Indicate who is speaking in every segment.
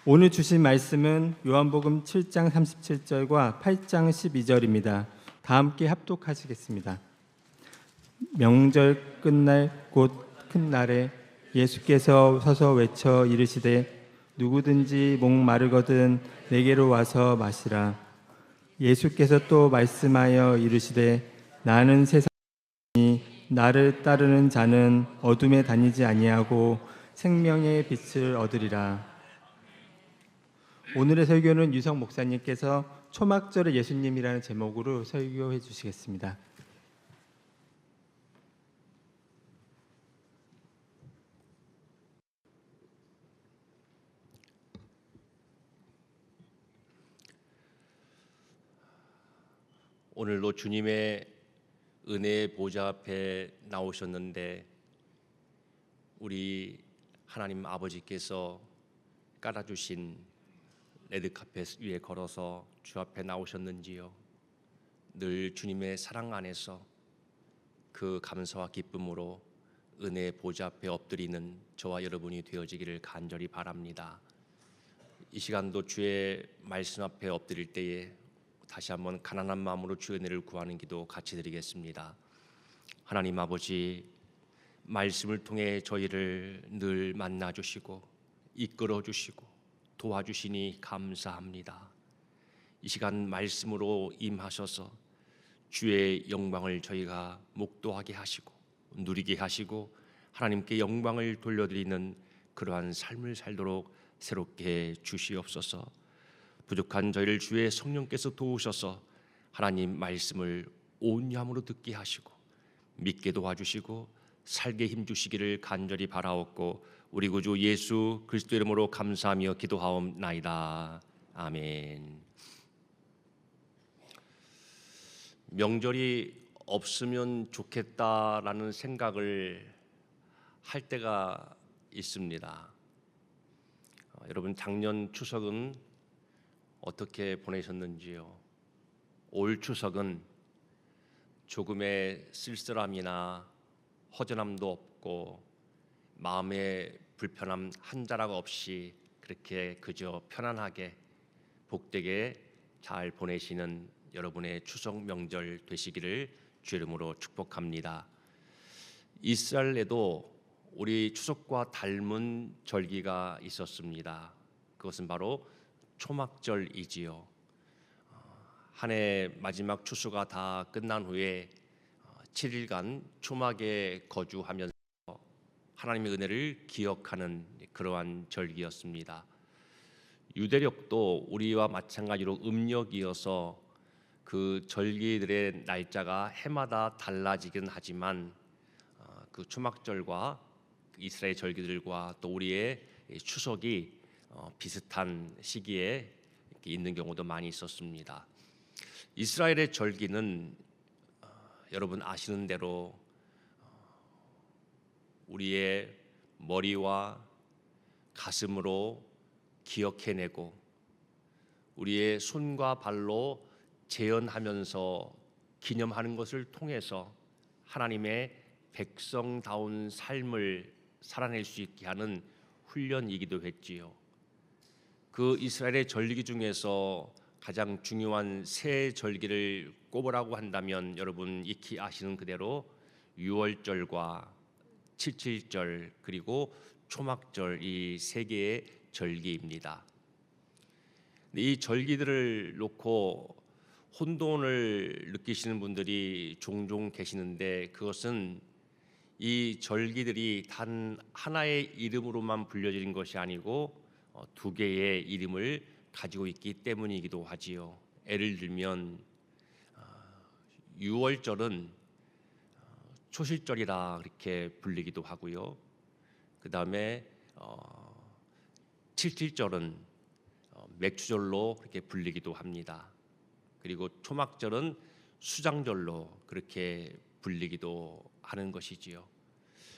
Speaker 1: 오늘 주신 말씀은 요한복음 7장 37절과 8장 12절입니다. 다 함께 합독하시겠습니다. 명절 끝날 곧 큰 날에 예수께서 서서 외쳐 이르시되 누구든지 목 마르거든 내게로 와서 마시라. 예수께서 또 말씀하여 이르시되 나는 세상이니 나를 따르는 자는 어둠에 다니지 아니하고 생명의 빛을 얻으리라. 오늘의 설교는 유성 목사님께서 초막절의 예수님이라는 제목으로 설교해 주시겠습니다.
Speaker 2: 오늘도 주님의 은혜의 보좌 앞에 나오셨는데 우리 하나님 아버지께서 깔아주신 레드카펫 위에 걸어서 주 앞에 나오셨는지요? 늘 주님의 사랑 안에서 그 감사와 기쁨으로 은혜의 보좌 앞에 엎드리는 저와 여러분이 되어지기를 간절히 바랍니다. 이 시간도 주의 말씀 앞에 엎드릴 때에 다시 한번 가난한 마음으로 주의 은혜를 구하는 기도 같이 드리겠습니다. 하나님 아버지, 말씀을 통해 저희를 늘 만나주시고 이끌어주시고 도와주시니 감사합니다. 이 시간 말씀으로 임하셔서 주의 영광을 저희가 목도하게 하시고 누리게 하시고 하나님께 영광을 돌려드리는 그러한 삶을 살도록 새롭게 주시옵소서. 부족한 저희를 주의 성령께서 도우셔서 하나님 말씀을 온유함으로 듣게 하시고 믿게 도와주시고 살게 힘주시기를 간절히 바라옵고 우리 구주 예수 그리스도 이름으로 감사하며 기도하옵나이다. 아멘. 명절이 없으면 좋겠다라는 생각을 할 때가 있습니다. 여러분 작년 추석은 어떻게 보내셨는지요? 올 추석은 조금의 쓸쓸함이나 허전함도 없고 마음의 불편함 한 자락 없이 그렇게 그저 편안하게 복되게 잘 보내시는 여러분의 추석 명절 되시기를 주 이름으로 축복합니다. 이스라엘에도 우리 추석과 닮은 절기가 있었습니다. 그것은 바로 초막절이지요. 한 해 마지막 추수가 다 끝난 후에 7일간 초막에 거주하면서 하나님의 은혜를 기억하는 그러한 절기였습니다. 유대력도 우리와 마찬가지로 음력이어서 그 절기들의 날짜가 해마다 달라지긴 하지만 그 초막절과 이스라엘 절기들과 또 우리의 추석이 비슷한 시기에 있는 경우도 많이 있었습니다. 이스라엘의 절기는 여러분 아시는 대로 우리의 머리와 가슴으로 기억해내고 우리의 손과 발로 재현하면서 기념하는 것을 통해서 하나님의 백성다운 삶을 살아낼 수 있게 하는 훈련이기도 했지요. 그 이스라엘의 절기 중에서 가장 중요한 세 절기를 꼽으라고 한다면 여러분 익히 아시는 그대로 유월절과 칠칠절 그리고 초막절 이 세 개의 절기입니다. 이 절기들을 놓고 혼돈을 느끼시는 분들이 종종 계시는데 그것은 이 절기들이 단 하나의 이름으로만 불려지는 것이 아니고 두 개의 이름을 가지고 있기 때문이기도 하지요. 예를 들면 유월절은 초실절이라 그렇게 불리기도 하고요. 그 다음에 칠칠절은 맥주절로 그렇게 불리기도 합니다. 그리고 초막절은 수장절로 그렇게 불리기도 하는 것이지요.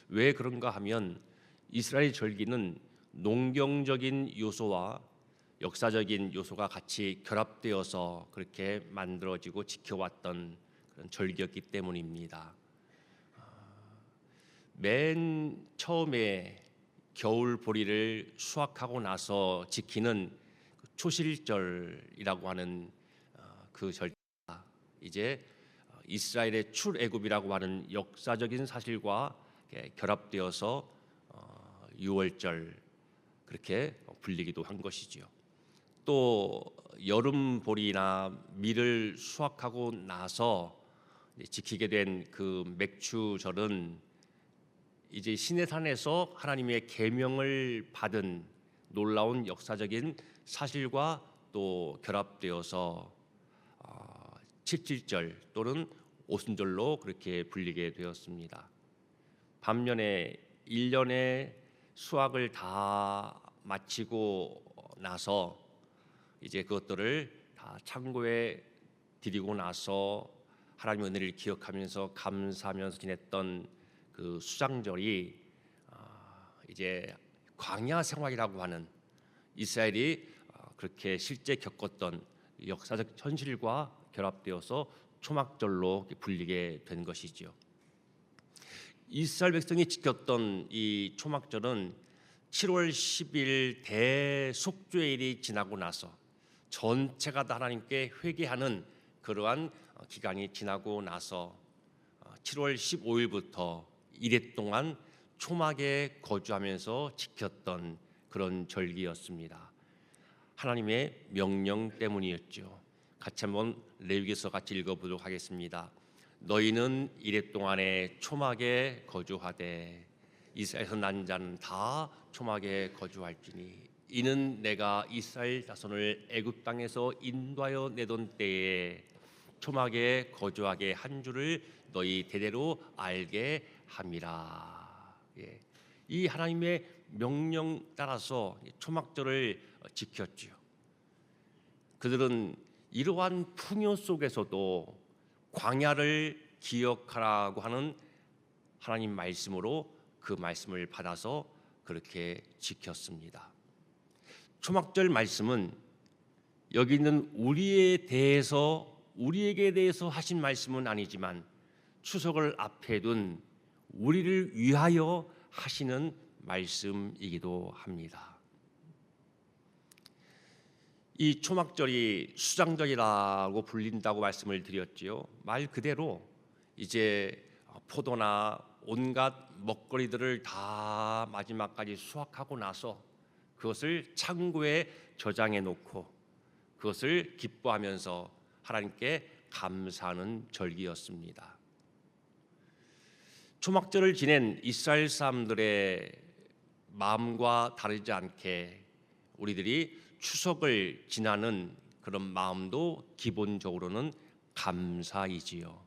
Speaker 2: 왜 그런가 하면 이스라엘 절기는 농경적인 요소와 역사적인 요소가 같이 결합되어서 그렇게 만들어지고 지켜왔던 그런 절기였기 때문입니다. 맨 처음에 겨울 보리를 수확하고 나서 지키는 초실절이라고 하는 그 절기가 이제 이스라엘의 출애굽이라고 하는 역사적인 사실과 결합되어서 6월절 그렇게 불리기도 한 것이지요. 또 여름 보리나 밀을 수확하고 나서 지키게 된 그 맥추절은 이제 시내산에서 하나님의 계명을 받은 놀라운 역사적인 사실과 또 결합되어서 칠칠절 또는 오순절로 그렇게 불리게 되었습니다. 반면에 1년의 수확을 다 마치고 나서 이제 그것들을 다 창고에 드리고 나서 하나님의 은혜를 기억하면서 감사하면서 지냈던 그 수장절이 이제 광야 생활이라고 하는 이스라엘이 그렇게 실제 겪었던 역사적 현실과 결합되어서 초막절로 불리게 된 것이지요. 이스라엘 백성이 지켰던 이 초막절은 7월 10일 대속죄일이 지나고 나서 전체가 다 하나님께 회개하는 그러한 기간이 지나고 나서 7월 15일부터 이래 동안 초막에 거주하면서 지켰던 그런 절기였습니다. 하나님의 명령 때문이었죠. 같이 한번 레위기서 같이 읽어보도록 하겠습니다. 너희는 이래 동안에 초막에 거주하되 이스라엘에서 난 자는 다 초막에 거주할지니 이는 내가 이스라엘 자손을 애굽 땅에서 인도하여 내던 때에 초막에 거주하게 한 줄을 너희 대대로 알게 함이라. 예. 이 하나님의 명령 따라서 초막절을 지켰지요. 그들은 이러한 풍요 속에서도 광야를 기억하라고 하는 하나님 말씀으로 그 말씀을 받아서 그렇게 지켰습니다. 초막절 말씀은 여기 있는 우리에게 대해서 하신 말씀은 아니지만 추석을 앞에 둔 우리를 위하여 하시는 말씀이기도 합니다. 이 초막절이 수장절이라고 불린다고 말씀을 드렸지요. 말 그대로 이제 포도나 온갖 먹거리들을 다 마지막까지 수확하고 나서 그것을 창고에 저장해 놓고 그것을 기뻐하면서 하나님께 감사하는 절기였습니다. 초막절을 지낸 이스라엘 사람들의 마음과 다르지 않게 우리들이 추석을 지나는 그런 마음도 기본적으로는 감사이지요.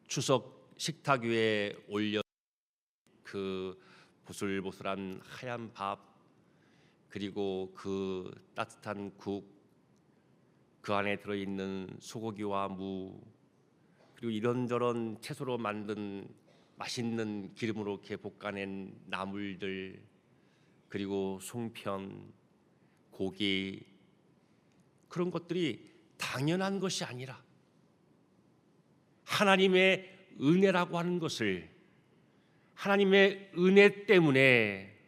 Speaker 2: 추석 식탁 위에 올려 그 보슬보슬한 하얀 밥 그리고 그 따뜻한 국 그 안에 들어있는 소고기와 무 그리고 이런저런 채소로 만든 맛있는 기름으로 이렇게 볶아낸 나물들 그리고 송편, 고기 그런 것들이 당연한 것이 아니라 하나님의 은혜라고 하는 것을 하나님의 은혜 때문에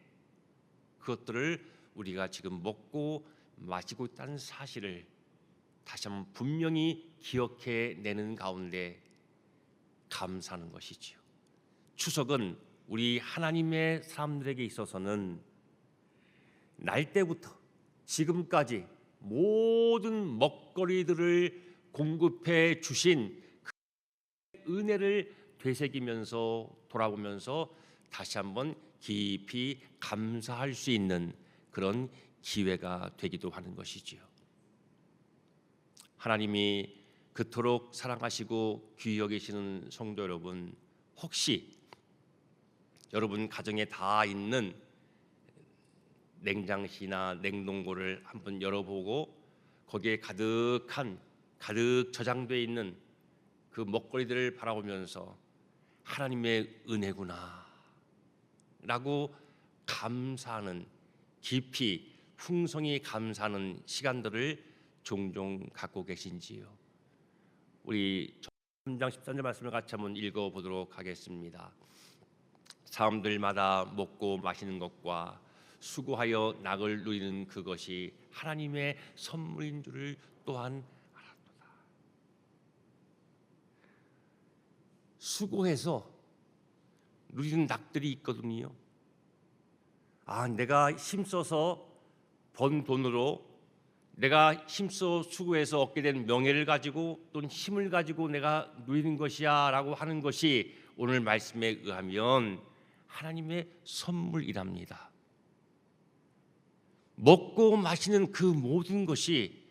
Speaker 2: 그것들을 우리가 지금 먹고 마시고 있다는 사실을 다시 한번 분명히 기억해 내는 가운데 감사하는 것이지요. 추석은 우리 하나님의 사람들에게 있어서는 날 때부터 지금까지 모든 먹거리들을 공급해 주신 그 은혜를 되새기면서 돌아보면서 다시 한번 깊이 감사할 수 있는 그런 기회가 되기도 하는 것이지요. 하나님이 그토록 사랑하시고 귀히 여기시는 성도 여러분, 혹시 여러분 가정에 다 있는 냉장실이나 냉동고를 한번 열어보고 거기에 가득 저장되어 있는 그 먹거리들을 바라보면서 하나님의 은혜구나 라고 감사하는 깊이 풍성히 감사하는 시간들을 종종 갖고 계신지요? 우리 3장 13절 말씀을 같이 한번 읽어보도록 하겠습니다. 사람들마다 먹고 마시는 것과 수고하여 낙을 누리는 그것이 하나님의 선물인 줄을 또한 알았도다. 수고해서 누리는 낙들이 있거든요. 내가 힘써서 번 돈으로, 내가 힘써 수고해서 얻게 된 명예를 가지고 또는 힘을 가지고 내가 누리는 것이야 라고 하는 것이 오늘 말씀에 의하면 하나님의 선물이랍니다. 먹고 마시는 그 모든 것이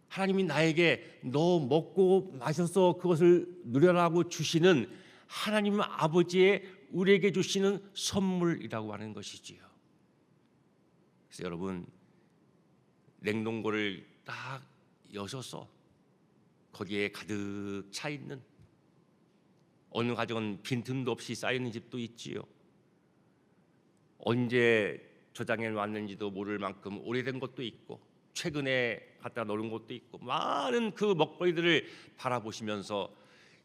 Speaker 2: 하나님이 나에게 너 먹고 마셔서 그것을 누려라고 주시는 하나님 아버지의 우리에게 주시는 선물이라고 하는 것이지요. 그래서 여러분, 냉동고를 딱 여셔서 거기에 가득 차 있는, 어느 가정은 빈틈도 없이 쌓이는 집도 있지요. 언제 저장해 놨는지도 모를 만큼 오래된 것도 있고 최근에 갖다 놓은 것도 있고 많은 그 먹거리들을 바라보시면서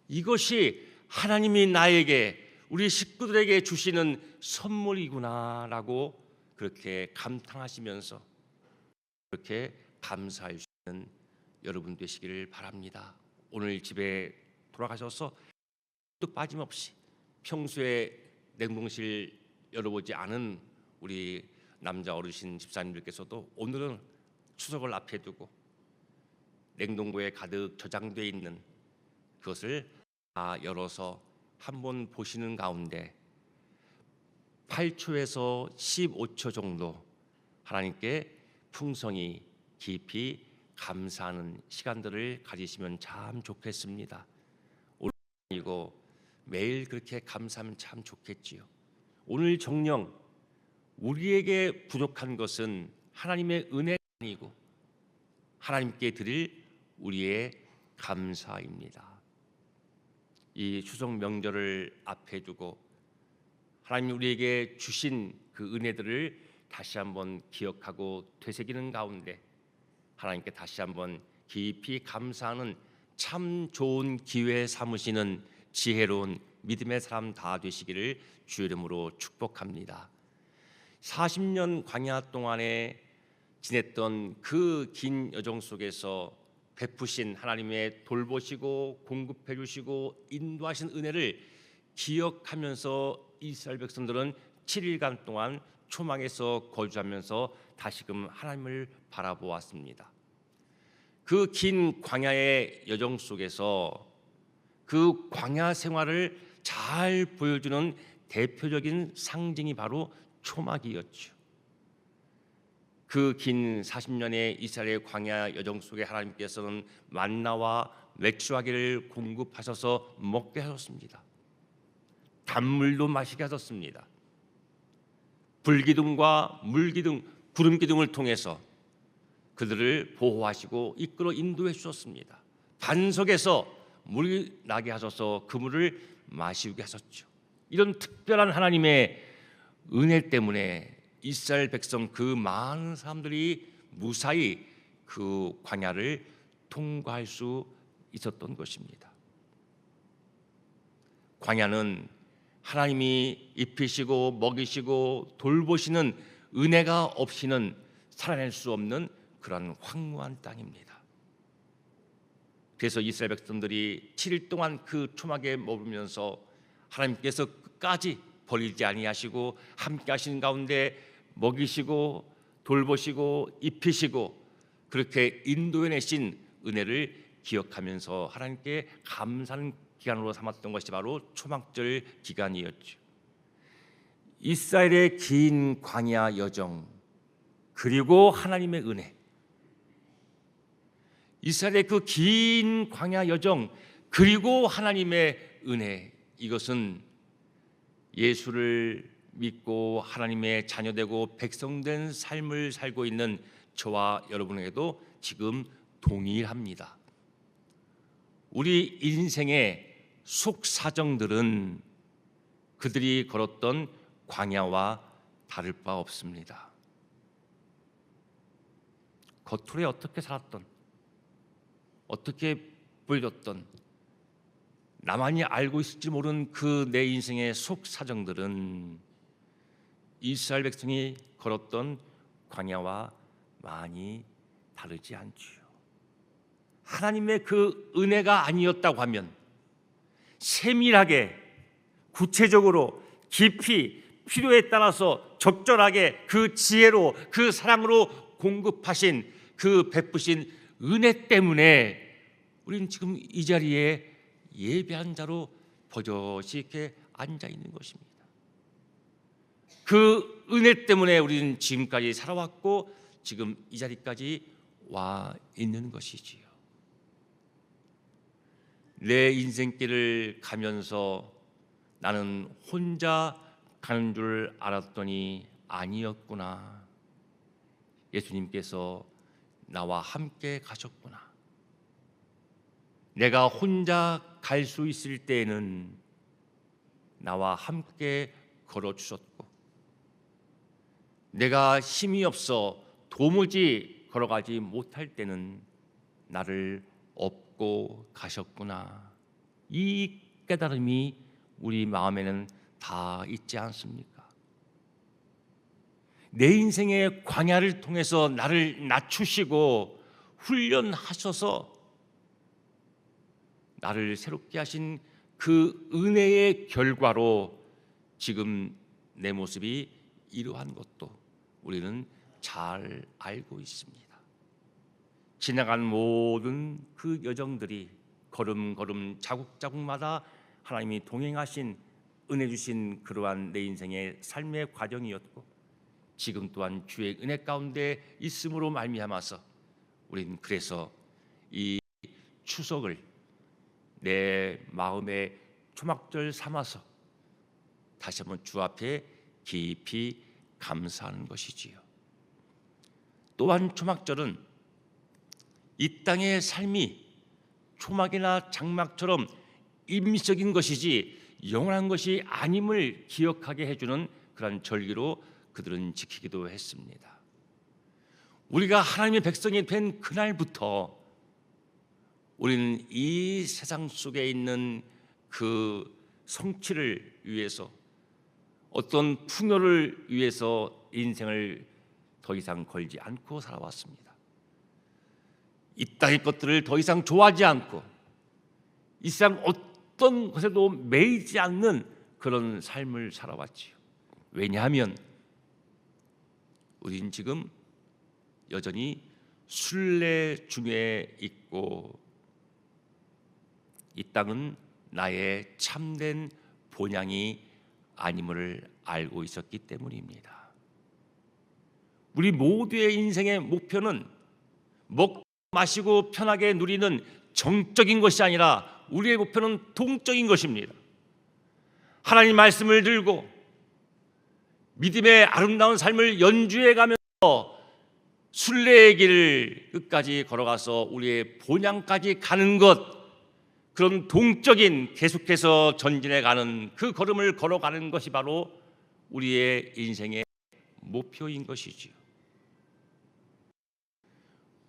Speaker 2: 이것이 하나님이 나에게, 우리 식구들에게 주시는 선물이구나라고 그렇게 감탄하시면서 그렇게 감사할 수 있는 여러분 되시기를 바랍니다. 오늘 집에 돌아가셔서 또 빠짐없이 평소에 냉동실 열어보지 않은 우리 남자 어르신 집사님들께서도 오늘은 추석을 앞에 두고 냉동고에 가득 저장되어 있는 그것을 다 열어서 한번 보시는 가운데 8초에서 15초 정도 하나님께 풍성히 깊이 감사하는 시간들을 가지시면 참 좋겠습니다. 오늘이고 매일 그렇게 감사하면 참 좋겠지요. 오늘 정녕 우리에게 부족한 것은 하나님의 은혜가 아니고 하나님께 드릴 우리의 감사입니다. 이 추석 명절을 앞에 두고 하나님이 우리에게 주신 그 은혜들을 다시 한번 기억하고 되새기는 가운데 하나님께 다시 한번 깊이 감사하는 참 좋은 기회 삼으시는 지혜로운 믿음의 사람 다 되시기를 주의 이름으로 축복합니다. 40년 광야 동안에 지냈던 그 긴 여정 속에서 베푸신 하나님의 돌보시고 공급해 주시고 인도하신 은혜를 기억하면서 이스라엘 백성들은 7일간 동안 초막에서 거주하면서 다시금 하나님을 바라보았습니다. 그 긴 광야의 여정 속에서 그 광야 생활을 잘 보여주는 대표적인 상징이 바로 초막이었죠. 그 긴 40년의 이스라엘의 광야 여정 속에 하나님께서는 만나와 맥주하기를 공급하셔서 먹게 하셨습니다. 단물도 마시게 하셨습니다. 불기둥과 물기둥, 구름기둥을 통해서 그들을 보호하시고 이끌어 인도해 주셨습니다. 반석에서 물이 나게 하셔서 그 물을 마시게 하셨죠. 이런 특별한 하나님의 은혜 때문에 이스라엘 백성 그 많은 사람들이 무사히 그 광야를 통과할 수 있었던 것입니다. 광야는 하나님이 입히시고 먹이시고 돌보시는 은혜가 없이는 살아낼 수 없는 그런 황무한 땅입니다. 그래서 이스라엘 백성들이 7일 동안 그 초막에 머물면서 하나님께서 끝까지 버리지 아니하시고 함께 하시는 가운데 먹이시고 돌보시고 입히시고 그렇게 인도해내신 은혜를 기억하면서 하나님께 감사하는 기간으로 삼았던 것이 바로 초막절 기간이었죠. 이스라엘의 긴 광야 여정 그리고 하나님의 은혜, 이스라엘의 그 긴 광야 여정 그리고 하나님의 은혜, 이것은 예수를 믿고 하나님의 자녀되고 백성된 삶을 살고 있는 저와 여러분에게도 지금 동일합니다. 우리 인생의 속사정들은 그들이 걸었던 광야와 다를 바 없습니다. 겉으로 어떻게 살았던, 어떻게 보여줬던, 나만이 알고 있을지 모르는 그 내 인생의 속 사정들은 이스라엘 백성이 걸었던 광야와 많이 다르지 않지요. 하나님의 그 은혜가 아니었다고 하면 세밀하게 구체적으로 깊이 필요에 따라서 적절하게 그 지혜로 그 사랑으로 공급하신 그 베푸신 은혜 때문에 우리는 지금 이 자리에 예배한 자로 버젓이 이렇게 앉아 있는 것입니다. 그 은혜 때문에 우리는 지금까지 살아왔고 지금 이 자리까지 와 있는 것이지요. 내 인생길을 가면서 나는 혼자 가는 줄 알았더니 아니었구나. 예수님께서 나와 함께 가셨구나. 내가 혼자 갈 수 있을 때에는 나와 함께 걸어주셨고, 내가 힘이 없어 도무지 걸어가지 못할 때는 나를 업고 가셨구나. 이 깨달음이 우리 마음에는 다 있지 않습니까? 내 인생의 광야를 통해서 나를 낮추시고 훈련하셔서 나를 새롭게 하신 그 은혜의 결과로 지금 내 모습이 이러한 것도 우리는 잘 알고 있습니다. 지나간 모든 그 여정들이 걸음걸음 자국자국마다 하나님이 동행하신 은혜 주신 그러한 내 인생의 삶의 과정이었고, 지금 또한 주의 은혜 가운데 있음으로 말미암아서 우리는 그래서 이 추석을 내 마음의 초막절 삼아서 다시 한번 주 앞에 깊이 감사하는 것이지요. 또한 초막절은 이 땅의 삶이 초막이나 장막처럼 임시적인 것이지 영원한 것이 아님을 기억하게 해주는 그런 절기로 그들은 지키기도 했습니다. 우리가 하나님의 백성이 된 그날부터 우리는 이 세상 속에 있는 그 성취를 위해서, 어떤 풍요를 위해서 인생을 더 이상 걸지 않고 살아왔습니다. 이 땅의 것들을 더 이상 좋아하지 않고 이 세상 어떤 것에도 매이지 않는 그런 삶을 살아왔지요. 왜냐하면 우리는 지금 여전히 순례 중에 있고, 이 땅은 나의 참된 본향이 아님을 알고 있었기 때문입니다. 우리 모두의 인생의 목표는 먹고 마시고 편하게 누리는 정적인 것이 아니라 우리의 목표는 동적인 것입니다. 하나님 말씀을 들고 믿음의 아름다운 삶을 연주해 가면서 순례의 길을 끝까지 걸어가서 우리의 본향까지 가는 것, 그런 동적인 계속해서 전진해 가는 그 걸음을 걸어가는 것이 바로 우리의 인생의 목표인 것이지요.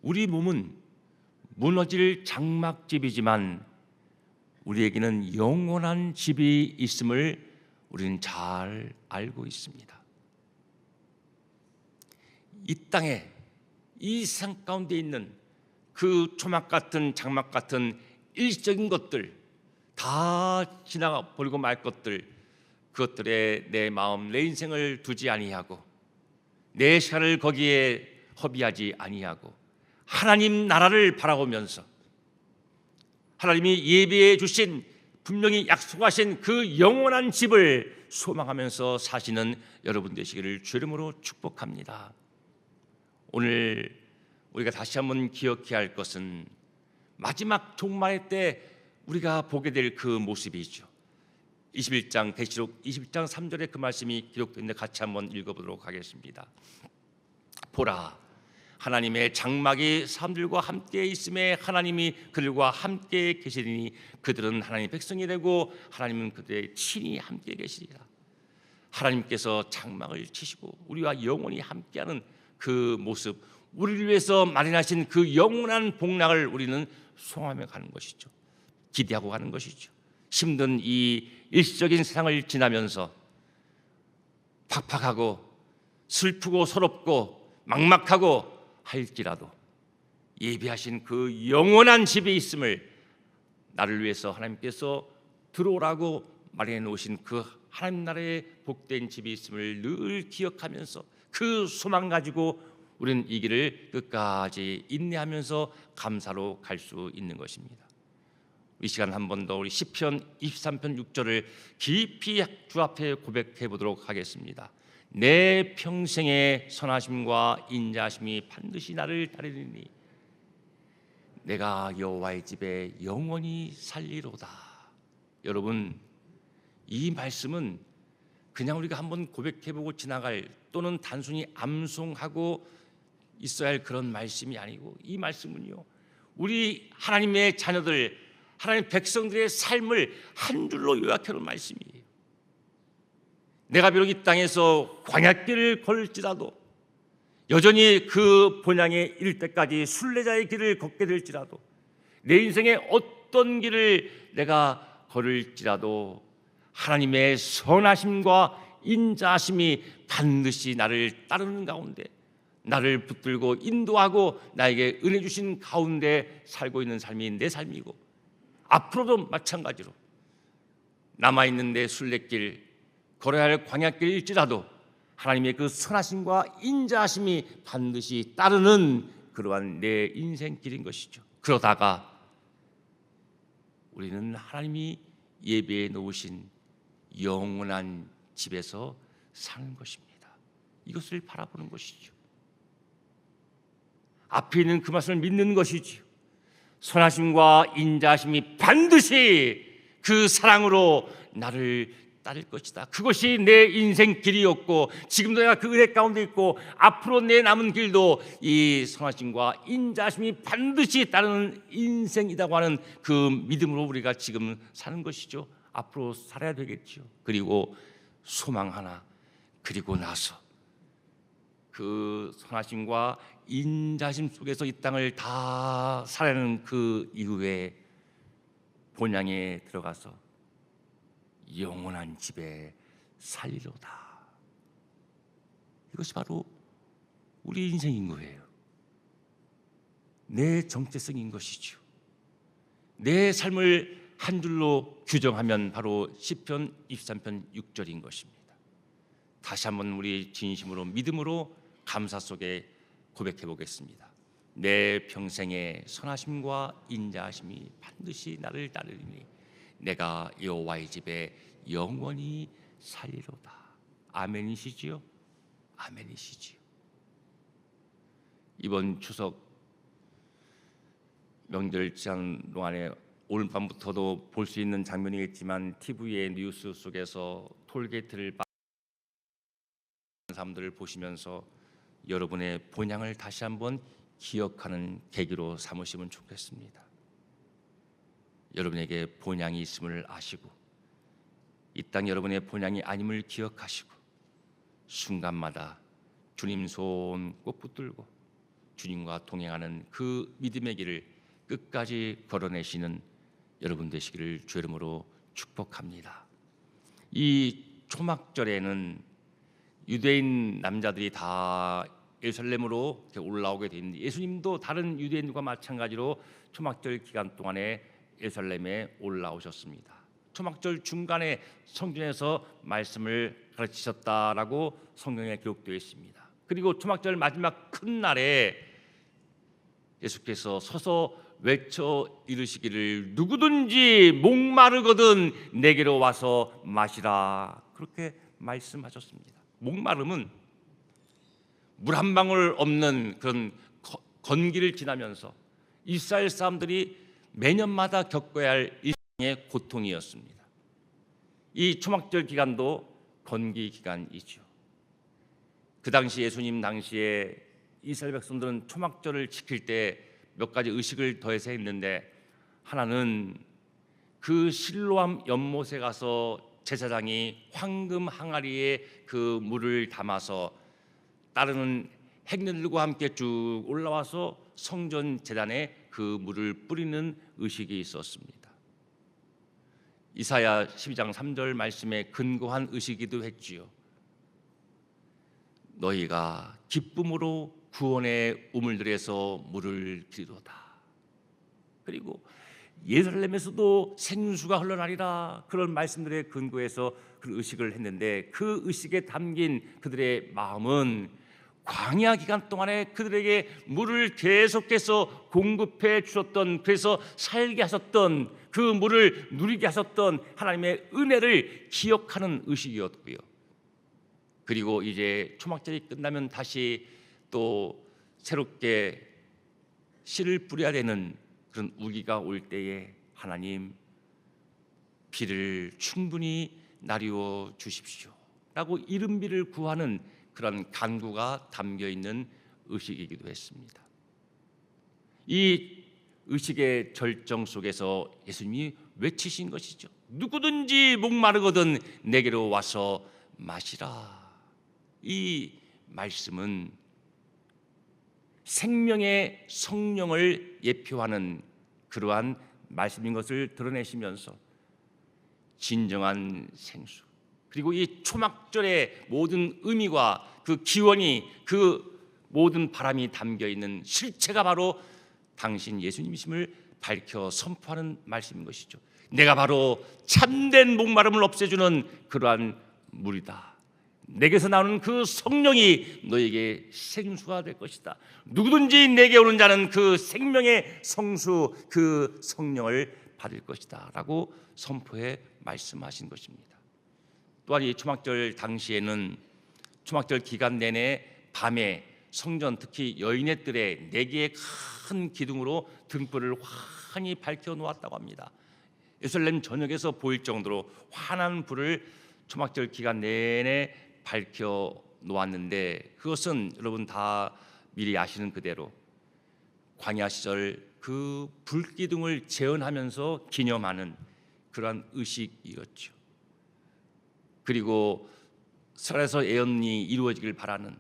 Speaker 2: 우리 몸은 무너질 장막집이지만 우리에게는 영원한 집이 있음을 우리는 잘 알고 있습니다. 이 땅에, 이 세상 가운데 있는 그 초막 같은 장막 같은 일시적인 것들, 다 지나가 버리고 말 것들, 그것들에 내 마음, 내 인생을 두지 아니하고 내 시간을 거기에 허비하지 아니하고 하나님 나라를 바라보면서 하나님이 예비해 주신, 분명히 약속하신 그 영원한 집을 소망하면서 사시는 여러분 되시기를 주 이름으로 축복합니다. 오늘 우리가 다시 한번 기억해야 할 것은 마지막 종말의 때 우리가 보게 될 그 모습이죠. 21장 계시록 21장 3절에 그 말씀이 기록되는데 같이 한번 읽어보도록 하겠습니다. 보라, 하나님의 장막이 사람들과 함께 있음에 하나님이 그들과 함께 계시리니 그들은 하나님의 백성이 되고 하나님은 그들의 친히 함께 계시리라. 하나님께서 장막을 치시고 우리와 영원히 함께하는 그 모습, 우리를 위해서 마련하신 그 영원한 복락을 우리는 소망하며 가는 것이죠. 기대하고 가는 것이죠. 힘든 이 일시적인 세상을 지나면서 팍팍하고 슬프고 서럽고 막막하고 할지라도 예비하신 그 영원한 집에 있음을 나를 위해서 하나님께서 들어오라고 마련해 놓으신 그 하나님 나라의 복된 집이 있음을 늘 기억하면서 그 소망 가지고 우리는 이 길을 끝까지 인내하면서 감사로 갈 수 있는 것입니다. 이 시간 한 번 더 우리 시편 23편 6절을 깊이 주 앞에 고백해 보도록 하겠습니다. 내 평생의 선하심과 인자하심이 반드시 나를 따르리니 내가 여호와의 집에 영원히 살리로다. 여러분, 이 말씀은 그냥 우리가 한번 고백해보고 지나갈 또는 단순히 암송하고 있어야 할 그런 말씀이 아니고, 이 말씀은요 우리 하나님의 자녀들, 하나님 백성들의 삶을 한 줄로 요약해 놓은 말씀이에요. 내가 비록 이 땅에서 광야길을 걸을지라도, 여전히 그 본향에 이를 때까지 순례자의 길을 걷게 될지라도, 내 인생의 어떤 길을 내가 걸을지라도 하나님의 선하심과 인자하심이 반드시 나를 따르는 가운데, 나를 붙들고 인도하고 나에게 은혜 주신 가운데 살고 있는 삶이 내 삶이고, 앞으로도 마찬가지로 남아있는 내 순례길, 걸어야 할 광야길일지라도 하나님의 그 선하심과 인자하심이 반드시 따르는 그러한 내 인생길인 것이죠. 그러다가 우리는 하나님이 예배해 놓으신 영원한 집에서 사는 것입니다. 이것을 바라보는 것이죠. 앞에 있는 그 말씀을 믿는 것이지요. 선하심과 인자하심이 반드시 그 사랑으로 나를 따를 것이다. 그것이 내 인생 길이었고, 지금도 내가 그 은혜 가운데 있고, 앞으로 내 남은 길도 이 선하심과 인자하심이 반드시 따르는 인생이라고 하는 그 믿음으로 우리가 지금 사는 것이죠. 앞으로 살아야 되겠죠. 그리고 소망 하나, 그리고 나서 그 선하심과 인자심 속에서 이 땅을 다 살아내는 그 이후에 본향에 들어가서 영원한 집에 살리로다. 이것이 바로 우리 인생인 거예요. 내 정체성인 것이죠. 내 삶을 한 줄로 규정하면 바로 시편 23편 6절인 것입니다. 다시 한번 우리 진심으로 믿음으로 감사 속에 고백해 보겠습니다. 내 평생의 선하심과 인자하심이 반드시 나를 따르리니 내가 여호와의 집에 영원히 살리로다. 아멘이시지요? 아멘이시지요. 이번 추석 명절 지난 동안에 오늘 밤부터도 볼 수 있는 장면이겠지만 TV의 뉴스 속에서 톨게이트를 사람들을 보시면서 여러분의 본향을 다시 한번 기억하는 계기로 삼으시면 좋겠습니다. 여러분에게 본향이 있음을 아시고, 이 땅 여러분의 본향이 아님을 기억하시고, 순간마다 주님 손 꼭 붙들고 주님과 동행하는 그 믿음의 길을 끝까지 걸어내시는 여러분 되시기를 주 이름으로 축복합니다. 이 초막절에는 유대인 남자들이 다 예루살렘으로 올라오게 되는데, 예수님도 다른 유대인들과 마찬가지로 초막절 기간 동안에 예루살렘에 올라오셨습니다. 초막절 중간에 성전에서 말씀을 가르치셨다라고 성경에 기록되어 있습니다. 그리고 초막절 마지막 큰 날에 예수께서 서서 외쳐 이르시기를 누구든지 목마르거든 내게로 와서 마시라, 그렇게 말씀하셨습니다. 목마름은 물 한 방울 없는 그런 건기를 지나면서 이스라엘 사람들이 매년마다 겪어야 할 일상의 고통이었습니다. 이 초막절 기간도 건기 기간이죠. 그 당시 예수님 당시에 이스라엘 백성들은 초막절을 지킬 때 몇 가지 의식을 더해서 했는데, 하나는 그 실로암 연못에 가서 제사장이 황금 항아리에 그 물을 담아서 따르는 행렬들과 함께 쭉 올라와서 성전 제단에 그 물을 뿌리는 의식이 있었습니다. 이사야 12장 3절 말씀에 근거한 의식이기도 했지요. 너희가 기쁨으로 구원의 우물들에서 물을 드리로다. 그리고 예루살렘에서도 생수가 흘러나리라. 그런 말씀들에 근거해서 그 의식을 했는데, 그 의식에 담긴 그들의 마음은 광야 기간 동안에 그들에게 물을 계속해서 공급해 주셨던, 그래서 살게 하셨던, 그 물을 누리게 하셨던 하나님의 은혜를 기억하는 의식이었고요. 그리고 이제 초막절이 끝나면 다시 또 새롭게 씨를 뿌려야 되는 그런 우기가 올 때에 하나님 비를 충분히 나리워 주십시오 라고 이른 비를 구하는 그런 간구가 담겨 있는 의식이기도 했습니다. 이 의식의 절정 속에서 예수님이 외치신 것이죠. 누구든지 목마르거든 내게로 와서 마시라. 이 말씀은 생명의 성령을 예표하는 그러한 말씀인 것을 드러내시면서 진정한 생수, 그리고 이 초막절의 모든 의미와 그 기원이, 그 모든 바람이 담겨 있는 실체가 바로 당신 예수님이심을 밝혀 선포하는 말씀인 것이죠. 내가 바로 참된 목마름을 없애주는 그러한 물이다. 내게서 나오는 그 성령이 너에게 생수가 될 것이다. 누구든지 내게 오는 자는 그 생명의 성수, 그 성령을 받을 것이다 라고 선포해 말씀하신 것입니다. 또한 이 초막절 당시에는 초막절 기간 내내 밤에 성전, 특히 여인의 뜰에 4개의 큰 기둥으로 등불을 환히 밝혀 놓았다고 합니다. 예루살렘 전역에서 보일 정도로 환한 불을 초막절 기간 내내 밝혀 놓았는데, 그것은 여러분 다 미리 아시는 그대로 광야 시절 그 불기둥을 재현하면서 기념하는 그러한 의식이었죠. 그리고 설에서 예언이 이루어지길 바라는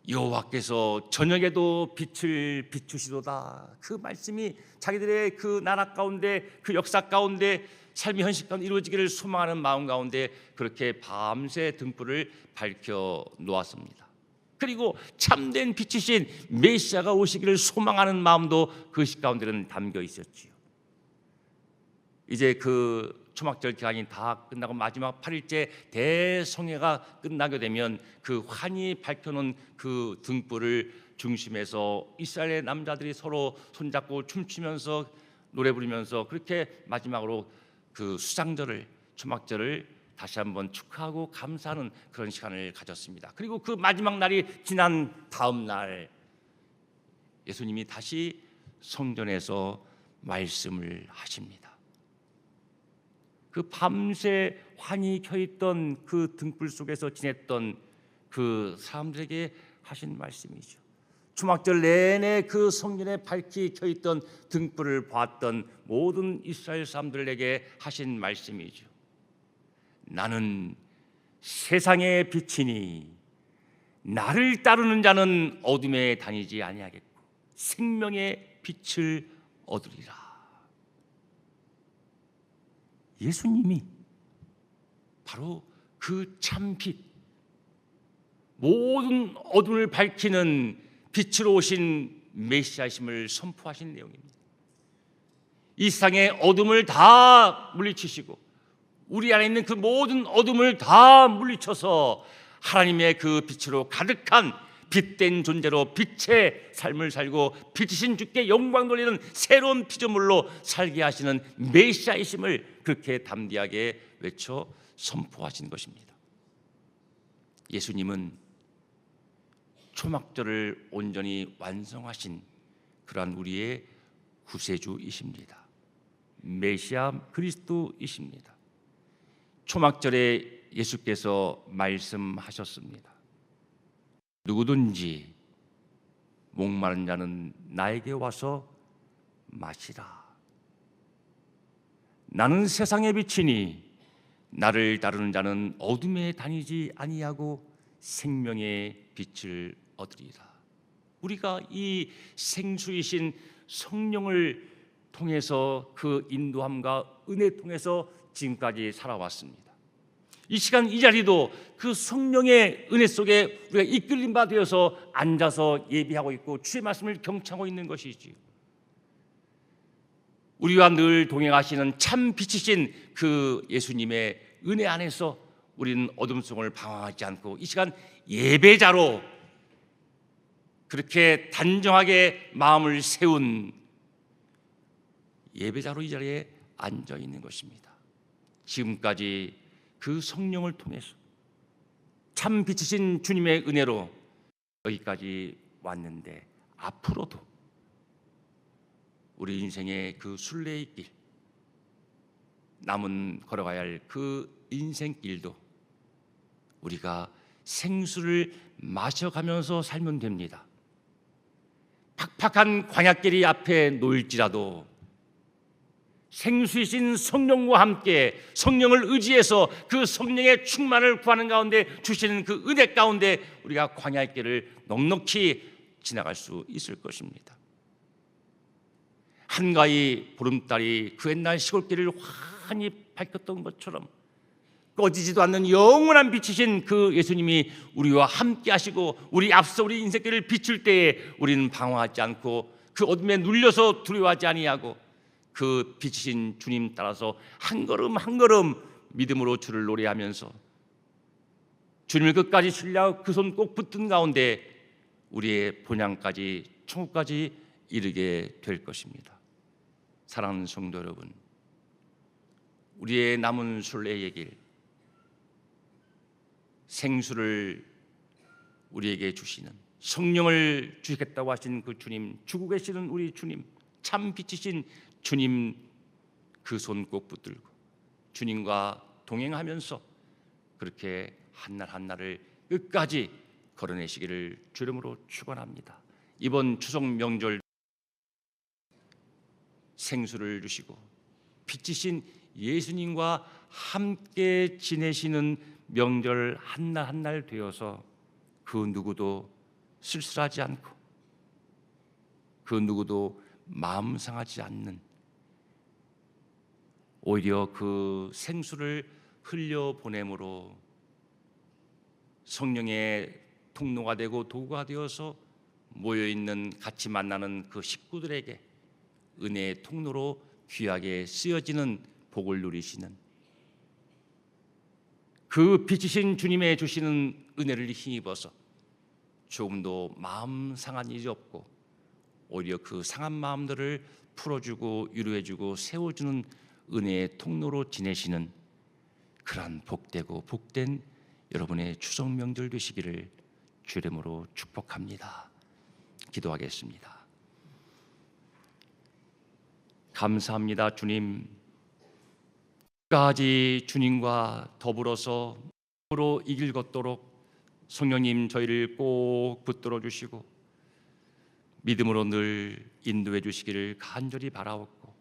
Speaker 2: 여호와께서 저녁에도 빛을 비추시도다, 그 말씀이 자기들의 그 나라 가운데, 그 역사 가운데, 삶의 현실 가운데 이루어지기를 소망하는 마음 가운데 그렇게 밤새 등불을 밝혀 놓았습니다. 그리고 참된 빛이신 메시아가 오시기를 소망하는 마음도 그 의식 가운데는 담겨 있었지요. 이제 그 초막절 기간이 다 끝나고 마지막 8일째 대성회가 끝나게 되면 그 환히 밝혀놓은 그 등불을 중심에서 이스라엘의 남자들이 서로 손잡고 춤추면서 노래 부르면서 그렇게 마지막으로 그 수장절을, 초막절을 다시 한번 축하하고 감사하는 그런 시간을 가졌습니다. 그리고 그 마지막 날이 지난 다음 날 예수님이 다시 성전에서 말씀을 하십니다. 그 밤새 환히 켜있던 그 등불 속에서 지냈던 그 사람들에게 하신 말씀이죠. 초막절 내내 그 성전에 밝히 켜있던 등불을 봤던 모든 이스라엘 사람들에게 하신 말씀이죠. 나는 세상의 빛이니 나를 따르는 자는 어둠에 다니지 아니하겠고 생명의 빛을 얻으리라. 예수님이 바로 그 참빛, 모든 어둠을 밝히는 빛으로 오신 메시아심을 선포하신 내용입니다. 이 세상의 어둠을 다 물리치시고 우리 안에 있는 그 모든 어둠을 다 물리쳐서 하나님의 그 빛으로 가득한 빛된 존재로 빛의 삶을 살고 빛이신 주께 영광 돌리는 새로운 피조물로 살게 하시는 메시아이심을 그렇게 담대하게 외쳐 선포하신 것입니다. 예수님은 초막절을 온전히 완성하신 그러한 우리의 구세주이십니다. 메시아 그리스도이십니다. 초막절에 예수께서 말씀하셨습니다. 누구든지 목마른 자는 나에게 와서 마시라. 나는 세상의 빛이니 나를 따르는 자는 어둠에 다니지 아니하고 생명의 빛을 얻으리라. 우리가 이 생수이신 성령을 통해서 그 인도함과 은혜 통해서 지금까지 살아왔습니다. 이 시간 이 자리도 그 성령의 은혜 속에 우리가 이끌림 바 되어서 앉아서 예비하고 있고 주의 말씀을 경청하고 있는 것이지요. 우리와 늘 동행하시는 참 빛이신 그 예수님의 은혜 안에서 우리는 어둠 속을 방황하지 않고 이 시간 예배자로 그렇게 단정하게 마음을 세운 예배자로 이 자리에 앉아 있는 것입니다. 지금까지 그 성령을 통해서 참 빛이신 주님의 은혜로 여기까지 왔는데 앞으로도 우리 인생의 그 순례의 길, 남은 걸어가야 할 그 인생길도 우리가 생수를 마셔가면서 살면 됩니다. 팍팍한 광야길이 앞에 놓일지라도 생수이신 성령과 함께 성령을 의지해서 그 성령의 충만을 구하는 가운데 주시는 그 은혜 가운데 우리가 광야의 길을 넉넉히 지나갈 수 있을 것입니다. 한가히 보름달이 그 옛날 시골길을 환히 밝혔던 것처럼 꺼지지도 않는 영원한 빛이신 그 예수님이 우리와 함께 하시고 우리 앞서 우리 인생길을 비출 때에 우리는 방황하지 않고 그 어둠에 눌려서 두려워하지 아니하고 그 빛이신 주님 따라서 한 걸음 한 걸음 믿음으로 주를 노래하면서 주님을 끝까지 신뢰하고 그 손 꼭 붙든 가운데 우리의 본향까지 천국까지 이르게 될 것입니다. 사랑하는 성도 여러분, 우리의 남은 순례의 길, 생수를 우리에게 주시는 성령을 주시겠다고 하신 그 주님, 주고 계시는 우리 주님, 참 빛이신 주님 그 손 꼭 붙들고 주님과 동행하면서 그렇게 한날 한날을 끝까지 걸어내시기를 주 이름으로 축원합니다. 이번 추석 명절 생수를 주시고 빛이신 예수님과 함께 지내시는 명절 한날 한날 되어서 그 누구도 쓸쓸하지 않고 그 누구도 마음 상하지 않는, 오히려 그 생수를 흘려 보냄으로 성령의 통로가 되고 도구가 되어서 모여있는 같이 만나는 그 식구들에게 은혜의 통로로 귀하게 쓰여지는 복을 누리시는 그 빛이신 주님의 주시는 은혜를 힘입어서 조금도 마음 상한 일이 없고 오히려 그 상한 마음들을 풀어주고 위로해주고 세워주는 은혜의 통로로 지내시는 그러한 복되고 복된 여러분의 추석 명절 되시기를 주 이름으로 축복합니다. 기도하겠습니다. 감사합니다. 주님, 끝까지 주님과 더불어서 으로 이길 걷도록 성령님 저희를 꼭 붙들어 주시고 믿음으로 늘 인도해 주시기를 간절히 바라옵고,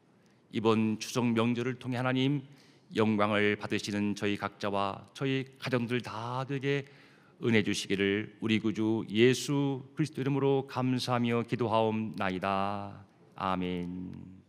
Speaker 2: 이번 추석 명절을 통해 하나님 영광을 받으시는 저희 각자와 저희 가정들 다들에게 은혜 주시기를 우리 구주 예수 그리스도 이름으로 감사하며 기도하옵나이다. 아멘.